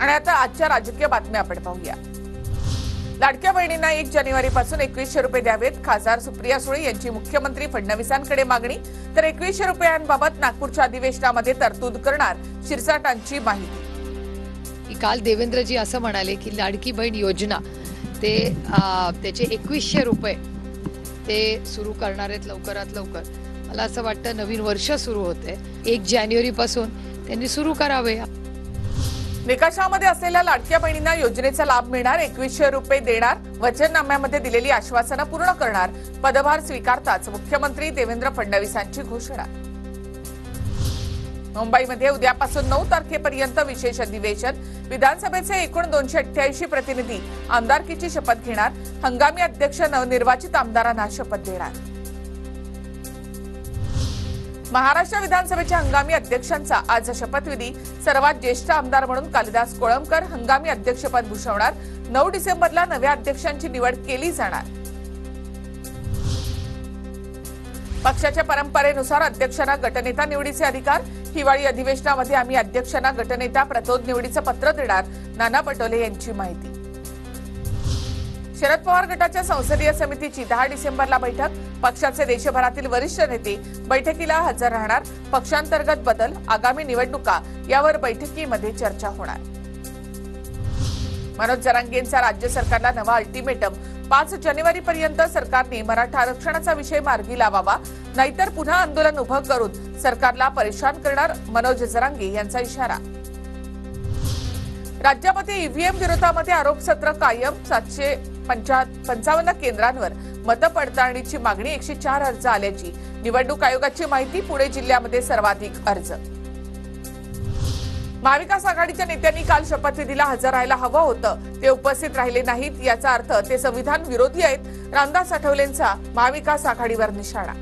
आणि आता आजच्या राजकीय बातम्या आपण पाहूया। लाडक्या बहिणींना 1 जानेवारीपासून 2100 रुपये द्यावेत। खासदार सुप्रिया सुळे यांची मुख्यमंत्री फडणवीसांकडे मागणी। तर 2100 रुपयांबाबत नागपूरच्या अधिवेशनामध्ये तरतूद करणार शिरसाटांची माहिती। काल देवेंद्रजी असं म्हणाले की लाडकी बहीण योजना त्याचे 2100 रुपये ते सुरू करणार आहेत लवकरात लवकर। मला असं वाटतं नवीन वर्ष सुरू होते, 1 जानेवारीपासून त्यांनी सुरू करावे। निकषामध्ये असलेल्या लाडक्या बहिणींना योजनेचा लाभ मिळणार, 2100 रुपये देणार, वचननाम्यामध्ये दिलेली आश्वासनं पूर्ण करणार। पदभार स्वीकारताच मुख्यमंत्री देवेंद्र फडणवीसांची घोषणा। मुंबईमध्ये उद्यापासून 9 तारखेपर्यंत विशेष अधिवेशन। विधानसभेचे एकूण 288 प्रतिनिधी आमदारकीची शपथ घेणार। हंगामी अध्यक्ष नवनिर्वाचित आमदारांना शपथ देणार। महाराष्ट्र विधानसभेच्या हंगामी अध्यक्षांचा आज शपथविधी। सर्वात ज्येष्ठ आमदार म्हणून कालिदास कोळंबकर हंगामी अध्यक्षपद भूषवणार। 9 डिसेंबरला नव्या अध्यक्षांची निवड केली जाणार। पक्षाच्या परंपरेनुसार अध्यक्षांना गटनेता निवडीचे अधिकार। हिवाळी अधिवेशनामध्ये आम्ही अध्यक्षांना गटनेता प्रतोद निवडीचं पत्र देणार। नाना पटोले यांची माहिती। शरद पवार गटाच्या संसदीय समितीची 10 डिसेंबरला बैठक। पक्षाचे देशभरातील वरिष्ठ नेते बैठकीला हजर राहणार। पक्षांतर्गत बदल, आगामी निवडणुका यावर बैठकीमध्ये चर्चा होणार। मनोज जरांगेंचा राज्य सरकारला नवा अल्टिमेटम। 5 जानेवारीपर्यंत सरकारने मराठा आरक्षणाचा विषय मार्गी लावावा, नाहीतर पुन्हा आंदोलन उभं करून सरकारला परेशान करणार। मनोज जरांगे यांचा इशारा। राज्यामध्ये ईव्हीएम विरोधामध्ये आरोपसत्र कायम। 755 केंद्रांवर मतपडताळणीची मागणी। 104 अर्ज आल्याची निवडणूक आयोगाची माहिती। पुणे जिल्ह्यामध्ये सर्वाधिक अर्ज। महाविकास आघाडीच्या नेत्यांनी काल शपथविधीला हजर राहायला हवं होतं, ते उपस्थित राहिले नाहीत। याचा अर्थ ते संविधान विरोधी आहेत। रामदास आठवलेंचा महाविकास आघाडीवर निशाणा।